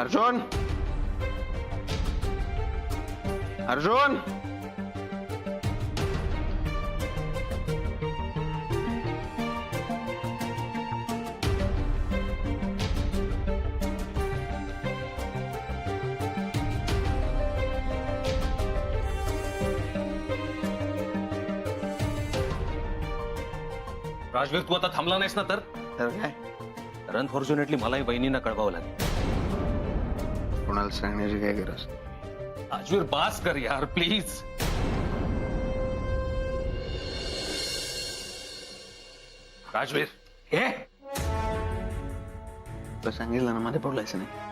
अर्जुन, अर्जुन, राजवीर, तू आता थांबला नाहीस ना तर काय अनफॉर्च्युनेटली मलाही बहिणींना कळवावं लागेल. कोणाला सांगण्याची काय गरज? राजवीर, बास कर यार प्लीज. राजवीर, हे तुला सांगितलं ना मध्ये बोलायचं नाही.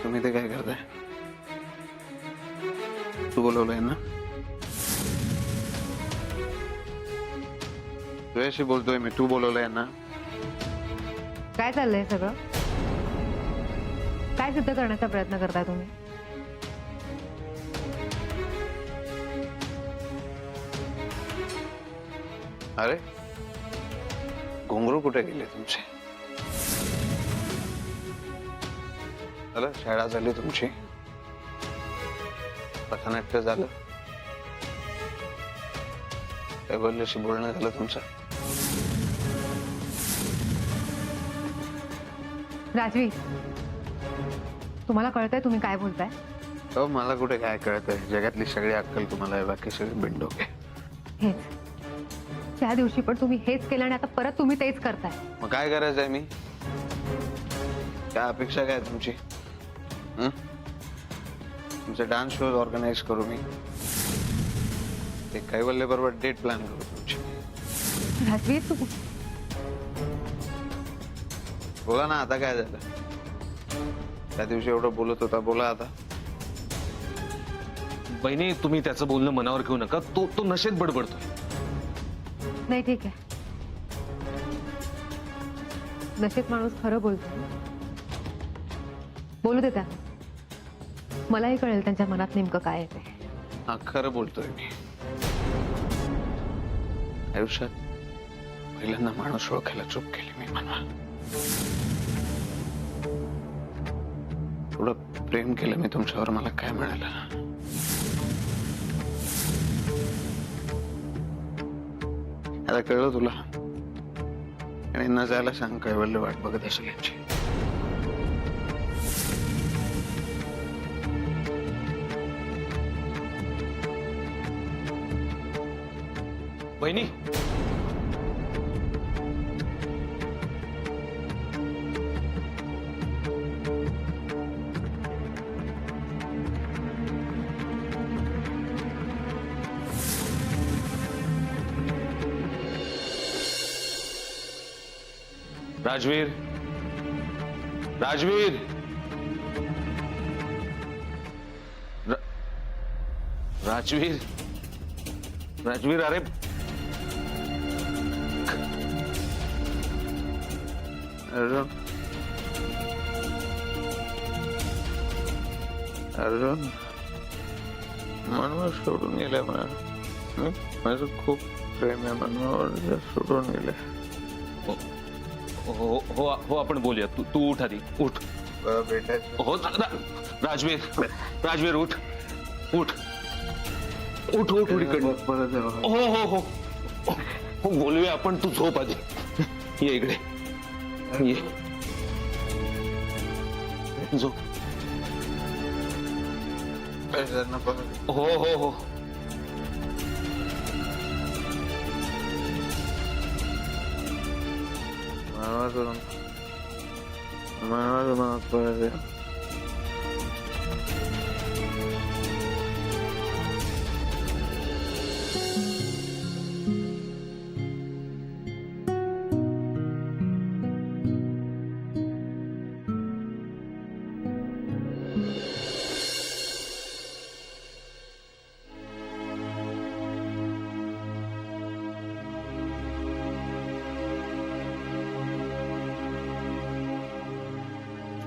तुम्ही ते काय करताय? तू बोलवलंय ना? तुझ्याशी बोलतोय मी. तू बोलवलंय ना? काय चाललंय सगळं? काय सिद्ध करण्याचा प्रयत्न करताय तुम्ही? अरे घुंगरू कुठे गेले तुमचे? चला, शाळा झाली तुमची, पथनाट्य झालं, कैवल्याशी बोलणं झालं तुमचं. राजवी, तुम्हाला कळतंय तुम्ही काय बोलताय? हो, मला कुठे काय कळतंय? जगातली सगळी अक्कल तुम्हाला आहे, बाकी सगळी बिंडोक आहे. हेच त्या दिवशी पण तुम्ही हेच केलं आणि आता परत तुम्ही तेच करताय. मग काय करायचंय मी? काय अपेक्षा काय तुमची? तुमचे डान्स शोज ऑर्गनाइज करू मी, ते कैवल्य बरोबर डेट प्लॅन करू तुमची. राजवी, तू बोला ना, आता काय झालं? त्या दिवशी एवढं बोलत होता, बोला आता. बहिणी, तुम्ही त्याचं बोलणं मनावर घेऊ नका. तो नशेत बडबडतोय. नाही, ठीक आहे. नशेत माणूस खरं बोलतो. बोलू दे त्या. मलाही कळेल त्यांच्या मनात नेमकं काय आहे ते. हा, खरं बोलतोय मी. आयुष्यात पहिल्यांदा माणूस ओळखायला चूक केली मी, म्हणा. थोडं प्रेम केलं मी तुमच्यावर, मला काय मिळालं? आता कळलं तुला? आणि न जायला सांग, कैवल्य वाट बघत असेल यांची. बहिणी, राजवीर, राजवीर, राजवीर, राजवीर, अरे अर्जुन, अर्जुन, मनवा सोडून गेल्या मला. माझं खूप प्रेम आहे मनवावर, सोडून गेल्या. हो हो हो, आपण बोलूया. तू उठ आधी, उठ. भेटायचं हो राजवीर, राजवीर, उठ उठ उठ उठ उठ इकडे. हो हो हो हो, बोलूया आपण. तू झोप आधी. ये इकडे, ये झोप. हो हो हो.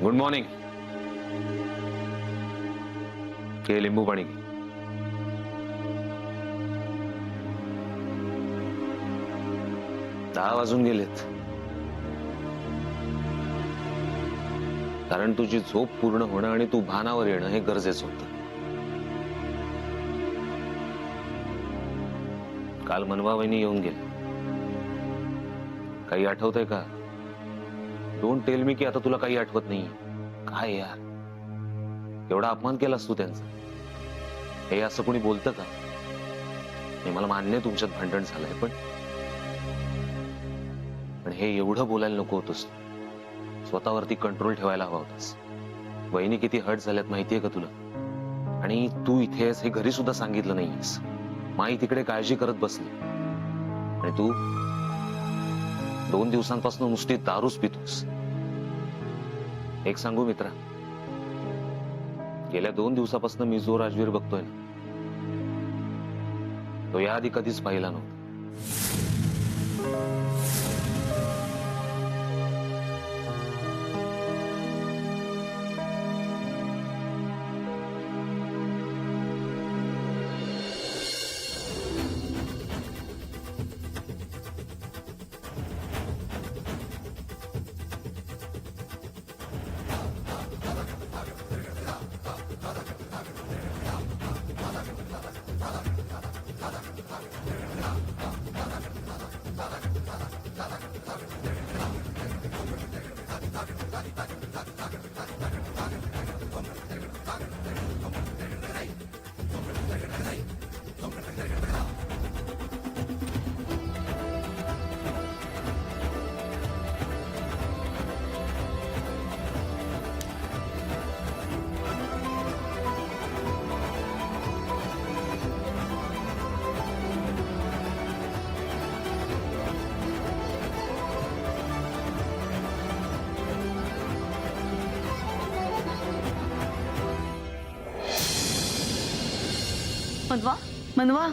Good morning. हे लिंबू पाणी घे. दहा वाजून गेलेत. कारण तुझी झोप पूर्ण होणं आणि तू भानावर येणं हे गरजेचं होतं. काल मनवा वहिनी येऊन गेले. काही आठवतंय का? डोंट टेल मी की आता तुला काही आठवत नाही. काय यार, एवढा अपमान केलास तू त्यांचा. हे असं कोणी बोलतं का? हे मला मान्य आहे तुमच्यात भांडण झालंय, पण हे एवढं बोलायला नको होतंस. स्वतःवरती कंट्रोल ठेवायला हवा होतास. वहिनी किती हर्ट झाल्यात माहितीये का तुला? आणि तू इथेस हे घरी सुद्धा सांगितलं नाहीस. माई तिकडे काळजी करत बसली आणि तू 2 दिवसांपासून नुसती दारूच पितोस. एक सांगू मित्रा, गेल्या 2 दिवसापासून मी जो राजवीर बघतोय ना, तो याआधी कधीच पाहिला नव्हता. मनवा, मनवा,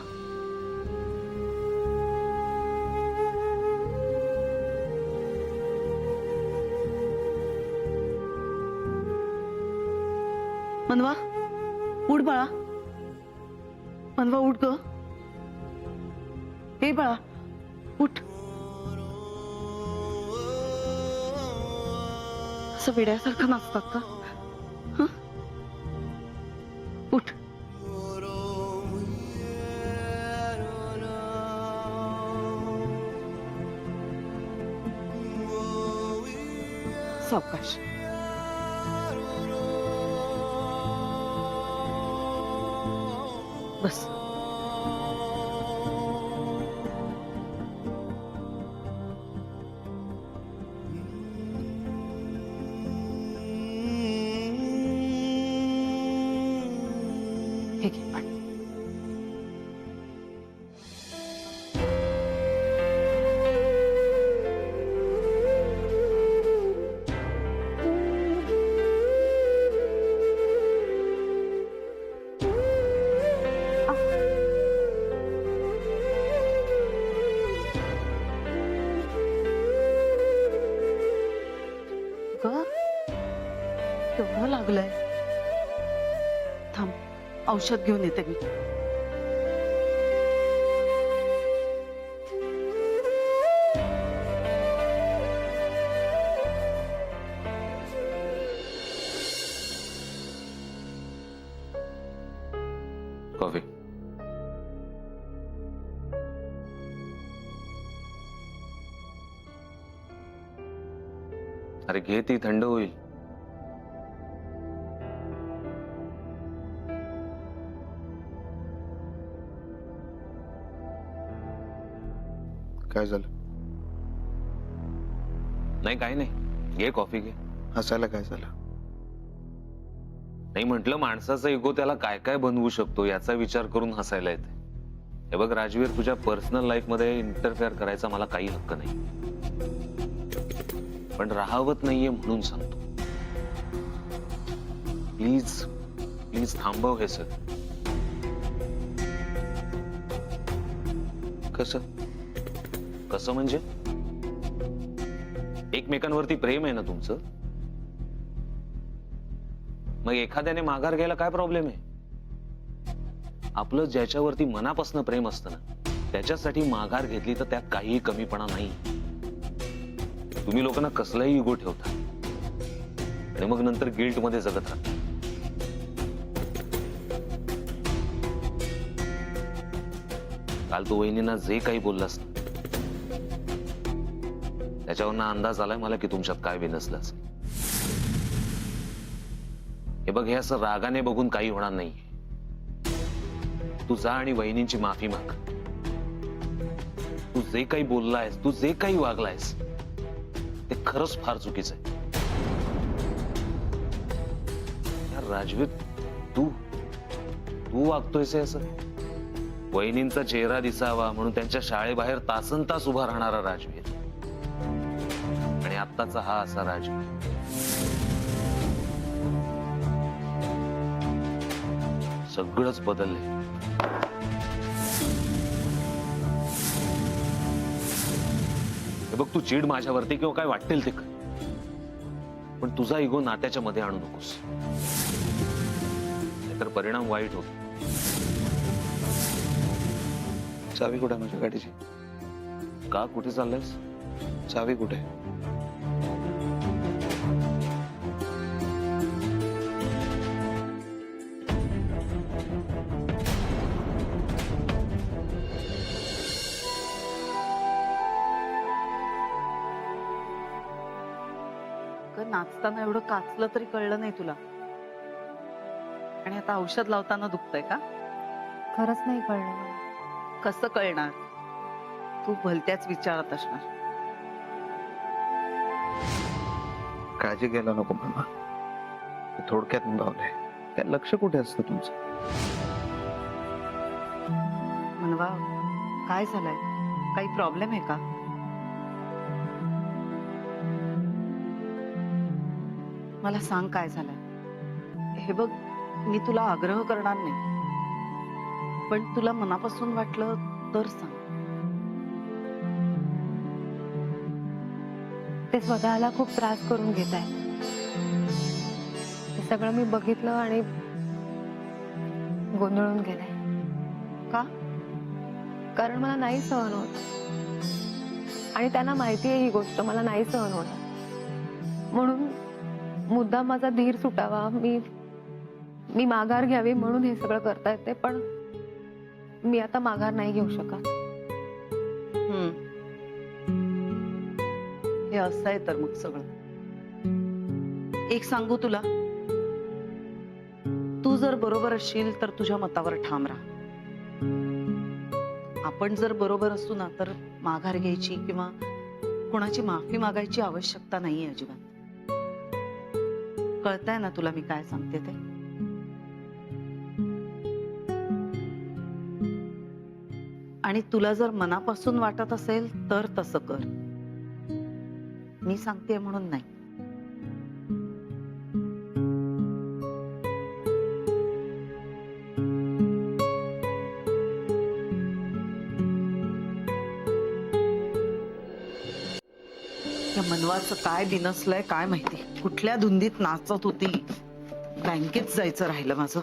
मनवा, उठ बाळा. मनवा उठ ग. हे बाळा उठ. असं वेड्यासारखं नसतात का? हं? उठ. सावकाश. बस. हे घे पाणी. केवढं लागलंय? थांब, औषध घेऊन येते मी. कॉफी. अरे घे, ती थंड होईल. काय झालं? नाही, काही नाही. घे कॉफी घे. हसायला काय झालं? नाही, म्हटलं माणसाचा इगो त्याला काय काय बनवू शकतो याचा विचार करून हसायला येते. हे बघ राजवीर, तुझ्या पर्सनल लाईफ मध्ये इंटरफेअर करायचा मला काही हक्क नाही, पण राहावत नाहीये म्हणून सांगतो. प्लीज प्लीज थांबव हे सर. कसं कसं म्हणजे? एकमेकांवरती प्रेम आहे ना तुमचं? मग एखाद्याने माघार घ्यायला काय प्रॉब्लेम आहे? आपलं ज्याच्यावरती मनापासून प्रेम असतं ना, त्याच्यासाठी माघार घेतली तर त्यात काहीही कमीपणा नाही. तुम्ही लोकांना कसलाही इगो ठेवता आणि मग नंतर गिल्ट मध्ये जगत राहता. काल तू वहिनींना जे काही बोललास ना, त्याच्यावरनं अंदाज आलाय मला की तुमच्यात काय बिनसलंच. हे बघ, हे असं रागाने बघून काही होणार नाही. तू जा आणि वहिनींची माफी माग. तू जे काही बोललायस, तू जे काही वागलायस, ते खरंच फार चुकीचं आहे. यार राजवीर, तू वागतोयस असं? वहिनींचा चेहरा दिसावा म्हणून त्यांच्या शाळेबाहेर तासन तास उभा राहणारा राजवीर, आणि आत्ताचा हा असा राजवीर. सगळंच बदललंय. हे बघ, तू चीड माझ्यावरती किंवा काय वाटेल ते कर, पण तुझा इगो नात्याच्या मध्ये आणू नकोस, नाहीतर परिणाम वाईट होतो. चावी कुठे आहे माझ्या गाडीची? का, कुठे चाललायस? चावी कुठे? नाचताना एवढं काचलं तरी कळलं नाही तुला, आणि आता औषध लावताना दुखतंय का? खरंच नाही कळलं मला. कसं कळणार? तू भलत्याच विचारात असणार. काळजी घ्यायला नको मला. थोडक्यात मुलावलंय. काय लक्ष कुठे असतं तुमचं? मनवा, काय झालंय? काही प्रॉब्लेम आहे का? मला सांग काय झालंय. हे बघ, मी तुला आग्रह करणार नाही, पण तुला मनापासून वाटलं तर सांग. ते स्वतःला खूप त्रास करून घेत आहे. हे सगळं मी बघितलं आणि गोंधळून गेले. का? कारण मला नाही सहन होत, आणि त्यांना माहिती आहे ही गोष्ट मला नाही सहन होणार. म्हणून मुद्दा माझा धीर सुटावा, मी माघार घ्यावी म्हणून हे सगळं करता येते, पण मी आता माघार नाही घेऊ शकत. हे असं आहे तर मग सगळं. एक सांगू तुला, तू जर बरोबर असशील तर तुझ्या मतावर ठाम राहा. आपण जर बरोबर असू ना, तर माघार घ्यायची किंवा कोणाची माफी मागायची आवश्यकता नाहीये अजिबात. कळतंय ना तुला मी काय सांगते ते? आणि तुला जर मनापासून वाटत असेल तर तसं कर. मी सांगते म्हणून नाही. या मनवाचं काय बिनसलंय काय माहिती. कुठल्या धुंदीत नाचत होती. बँकेत जायचं राहिलं माझं.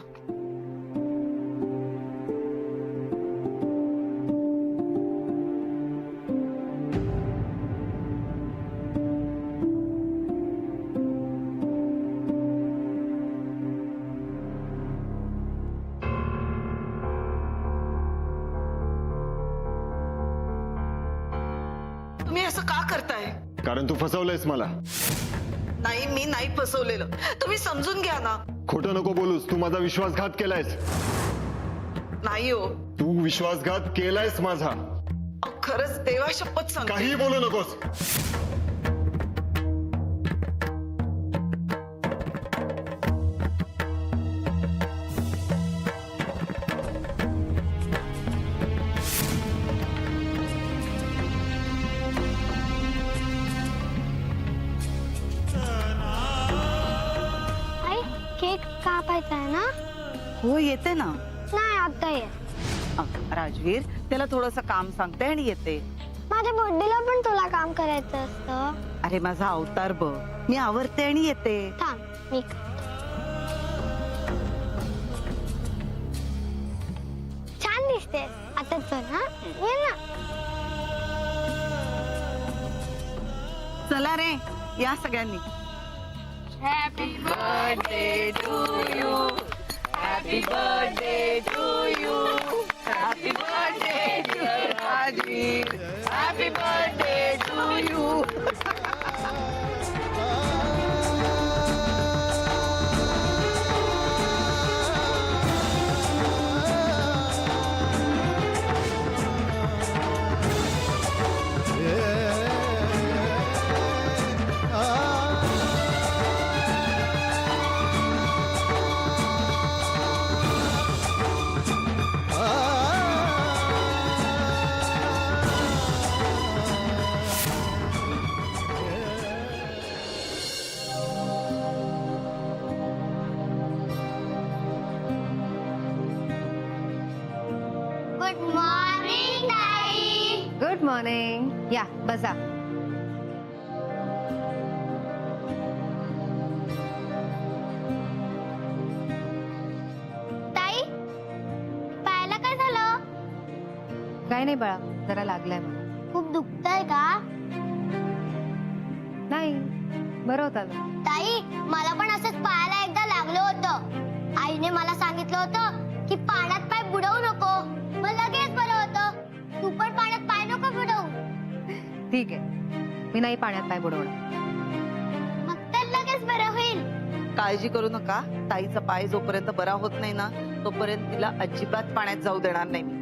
तुम्ही असं का करताय? कारण तू फसवलंयस मला. नाही, मी नाही फसवलेलं. तुम्ही समजून घ्या ना. खोटं नको बोलूस. तू माझा विश्वासघात केलायस. नाही हो, तू विश्वासघात केलायस माझा. खरंच देवा शपथ सांग. काही बोलू नकोस. आई, केक कापायचा आहे ना? हो, येते ना. नाही आता ये. राजवीर, त्याला थोडस काम सांगते आणि येते. माझ्या बर्थडेला पण तुला काम करायचं असतं. अरे माझा अवतार बघ. मी आवरते आणि येते. थांब, मी करते. असते आता चल हा ये ना. चला रे या सगळ्यांनी. गुड मॉर्निंग ताई. Good morning. या बसा. ताई पायाला काय झालं? काय नाही बाळा, जरा लागलाय मला. खूप दुखतंय का? नाही, बरं होत आलं. ताई मला पण असंच पायाला एकदा लागलं होतं. आईने मला सांगितलं होतं की पाण्यात पाय बुडवू नको. मग लगेच बरं होतं. तू पण पाण्यात पाय नको बुडवू. ठीक आहे, मी नाही पाण्यात पाय बुडवणार. मग तर लगेच बरं होईल. काळजी करू नका. ताईचा पाय जोपर्यंत बरा होत नाही ना तोपर्यंत तिला अजिबात पाण्यात जाऊ देणार नाही मी.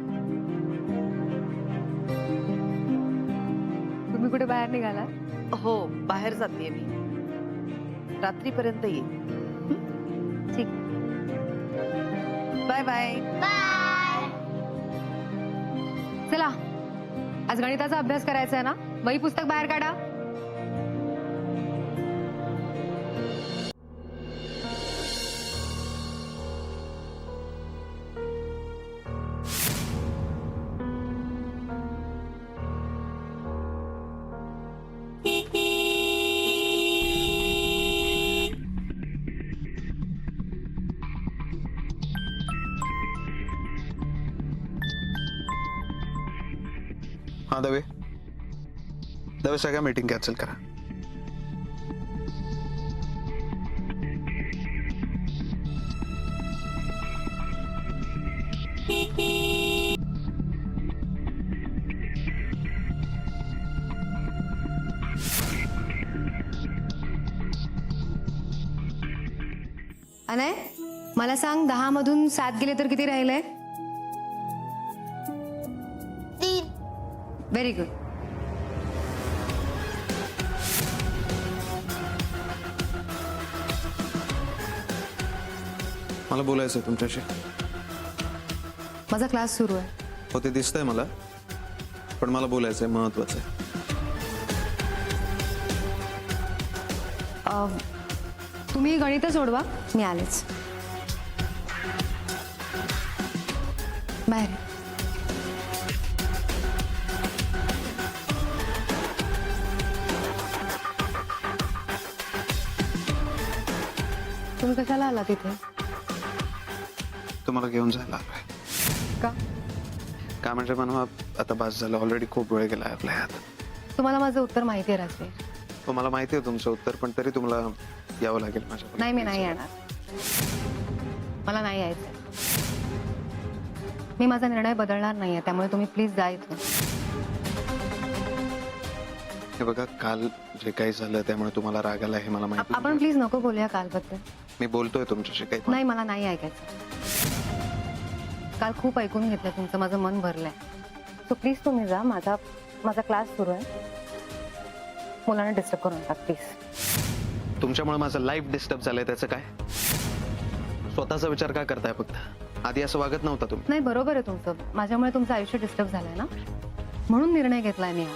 तुम्ही कुठे बाहेर निघाला? हो बाहेर जातेय मी. रात्रीपर्यंत ये. ठीक. Bye bye. बाय. चला, आज गणिताचा अभ्यास करायचा आहे ना? वही पुस्तक बाहेर काढा. हा दवे, दवे सगळ्या मीटिंग कॅन्सल करा. अनय, मला सांग, 10 मधून 7 गेले तर किती राहिले? 3. Very good. मला बोलायचं आहे तुमच्याशी. माझा क्लास सुरू आहे. हो ते दिसतंय मला, पण मला बोलायचं आहे, महत्वाचं आहे. तुम्ही गणित सोडवा, मी आलेच. बाहेर. तुम्ही कशाला आला तिथे? तुम्हाला घेऊन जायला आलोय. का? का म्हणजे म्हणून आता बस झालं, ऑलरेडी खूप वेळ गेला आपल्या हातात. तुम्हाला माझं उत्तर माहिती आहे राजवीर. हो मला माहिती आहे तुमचं उत्तर, पण तरी तुम्हाला यावं लागेल माझ्या. नाही, मी नाही येणार. मला नाही यायचं. मी माझा निर्णय बदलणार नाहीये, त्यामुळे तुम्ही प्लीज जा इथून. हे बघा, काल जे काही झालं त्यामुळे तुम्हाला राग आला हे मला माहिती. आपण प्लीज नको बोलूया कालबद्दल. मी बोलतोय तुमच्याशी काही पण. नाही, मला नाही ऐकायचं. काल खूप ऐकून घेतलं तुमचं, माझं मन भरलंय. सो प्लीज तुम्ही जा. माझा क्लास सुरू आहे. मुलांना डिस्टर्ब करू नका प्लीज. तुमच्यामुळे माझं लाईफ डिस्टर्ब झालंय, त्याचं काय? स्वतःचा विचार का करताय फक्त? आधी असं वागत नव्हता तुम्ही. नाही, बरोबर आहे तुमचं. माझ्यामुळे तुमचं आयुष्य डिस्टर्ब झालंय ना, म्हणून निर्णय घेतलाय मी हा.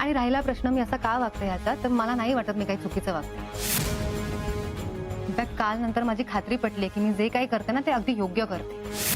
आणि राहिला प्रश्न मी असा का वागते ह्याचा, तर मला नाही वाटत मी काही चुकीचं वागते. इनफॅक्ट काल नंतर माझी खात्री पटली की मी जे काही करते ना ते अगदी योग्य करते.